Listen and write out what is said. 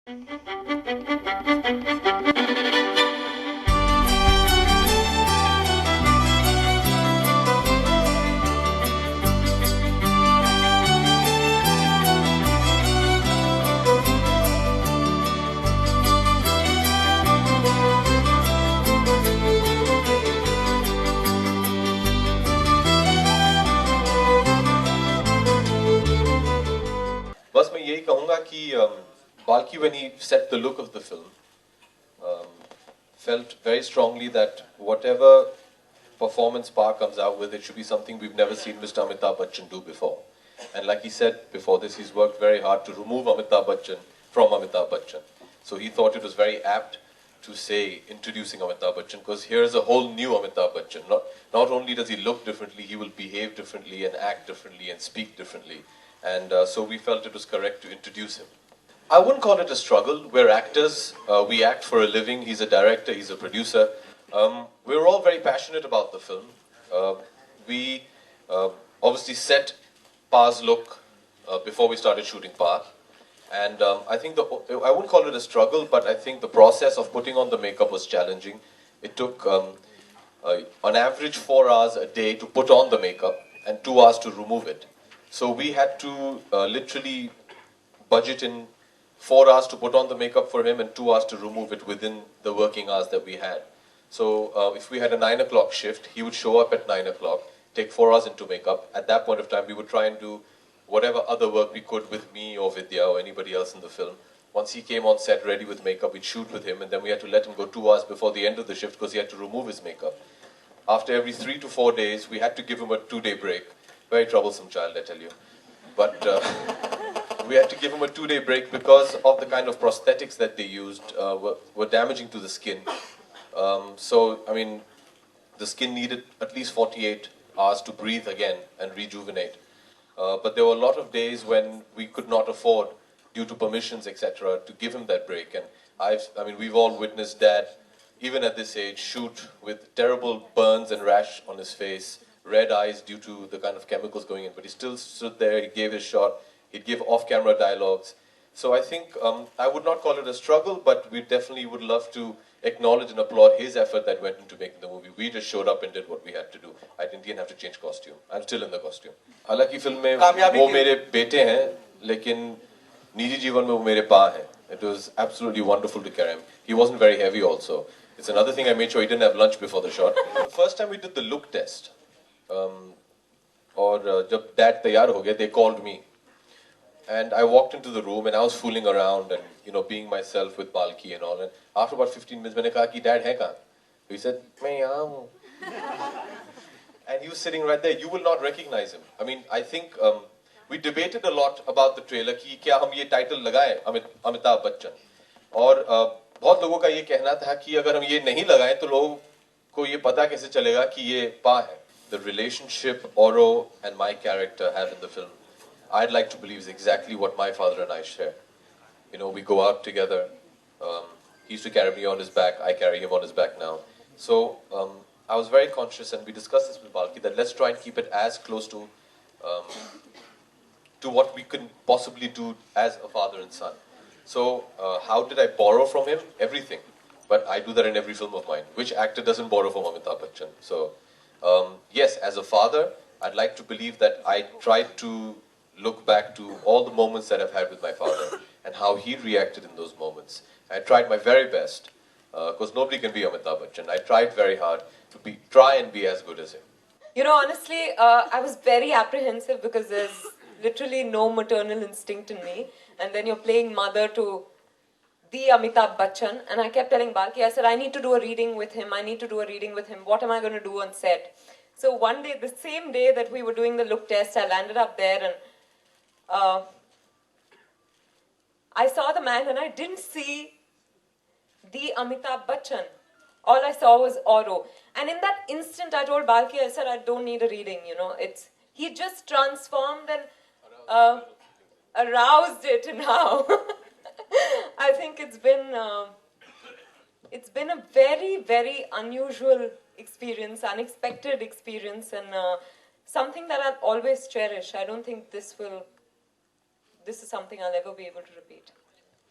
बस मैं यही कहूँगा कि Balki, when he set the look of the film, felt very strongly that whatever performance Par comes out with, it should be something we've never seen Mr. Amitabh Bachchan do before. And like he said before this, he's worked very hard to remove Amitabh Bachchan from Amitabh Bachchan. So he thought it was very apt to say introducing Amitabh Bachchan, because here's a whole new Amitabh Bachchan. Not only does he look differently, he will behave differently and act differently and speak differently. And so we felt it was correct to introduce him. I wouldn't call it a struggle. We're actors. We act for a living. He's a director. He's a producer. We're all very passionate about the film. We obviously set Par's look before we started shooting Par. And I think I wouldn't call it a struggle, but I think the process of putting on the makeup was challenging. It took, on average, 4 hours a day to put on the makeup and 2 hours to remove it. So we had to literally budget in 4 hours to put on the makeup for him and 2 hours to remove it within the working hours that we had. So if we had a 9 o'clock shift, he would show up at 9 o'clock, take 4 hours into makeup. At that point of time, we would try and do whatever other work we could with me or Vidya or anybody else in the film. Once he came on set ready with makeup, we'd shoot with him, and then we had to let him go 2 hours before the end of the shift because he had to remove his makeup. After every 3 to 4 days, we had to give him a 2-day break. Very troublesome child, I tell you. But we had to give him a 2-day break because of the kind of prosthetics that they used were damaging to the skin. So, I mean, the skin needed at least 48 hours to breathe again and rejuvenate. But there were a lot of days when we could not afford, due to permissions, etc., to give him that break. And I mean, we've all witnessed Dad, even at this age, shoot with terrible burns and rash on his face, red eyes due to the kind of chemicals going in. But he still stood there, he gave his shot, he'd give off-camera dialogues. So I think I would not call it a struggle, but we definitely would love to acknowledge and applaud his effort that went into making the movie. We just showed up and did what we had to do. I didn't even have to change costume. I'm still in the costume. हालांकि film में वो मेरे बेटे हैं, लेकिन निजी जीवन में वो मेरे पा हैं. It was absolutely wonderful to carry him. He wasn't very heavy also. It's another thing I made sure he didn't have lunch before the shot. The first time we did the look test, और जब Dad तैयार हो गए, they called me. And I walked into the room and I was fooling around and, you know, being myself with Balki and all. And after about 15 minutes, मैंने कहा कि Dad है कहाँ? He said, मैं यहाँ हूँ. And he was sitting right there. You will not recognize him. I mean, I think we debated a lot about the trailer कि क्या हम ये title लगाएं अमिताभ बच्चन. और बहुत लोगों का ये कहना था कि अगर हम ये नहीं लगाएं तो लोगों को ये पता कैसे चलेगा कि ये पा है. The relationship Oro and my character have in the film, I'd like to believe is exactly what my father and I share. You know, we go out together. He used to carry me on his back. I carry him on his back now. So I was very conscious, and we discussed this with Balki, that let's try and keep it as close to what we can possibly do as a father and son. So how did I borrow from him? Everything. But I do that in every film of mine. Which actor doesn't borrow from Amitabh Bachchan? So yes, as a father, I'd like to believe that I tried to look back to all the moments that I've had with my father and how he reacted in those moments. I tried my very best, because nobody can be Amitabh Bachchan. I tried very hard to try and be as good as him. You know, honestly, I was very apprehensive because there's literally no maternal instinct in me. And then you're playing mother to the Amitabh Bachchan. And I kept telling Balki, I said, I need to do a reading with him. I need to do a reading with him. What am I going to do on set? So one day, the same day that we were doing the look test, I landed up there and I saw the man and I didn't see the Amitabh Bachchan. All I saw was Oro. And in that instant, I told Balki, I said, I don't need a reading, you know. He just transformed and aroused it now. I think it's been a very, very unusual experience, unexpected experience, and something that I'll always cherish. I don't think this is something I'll ever be able to repeat.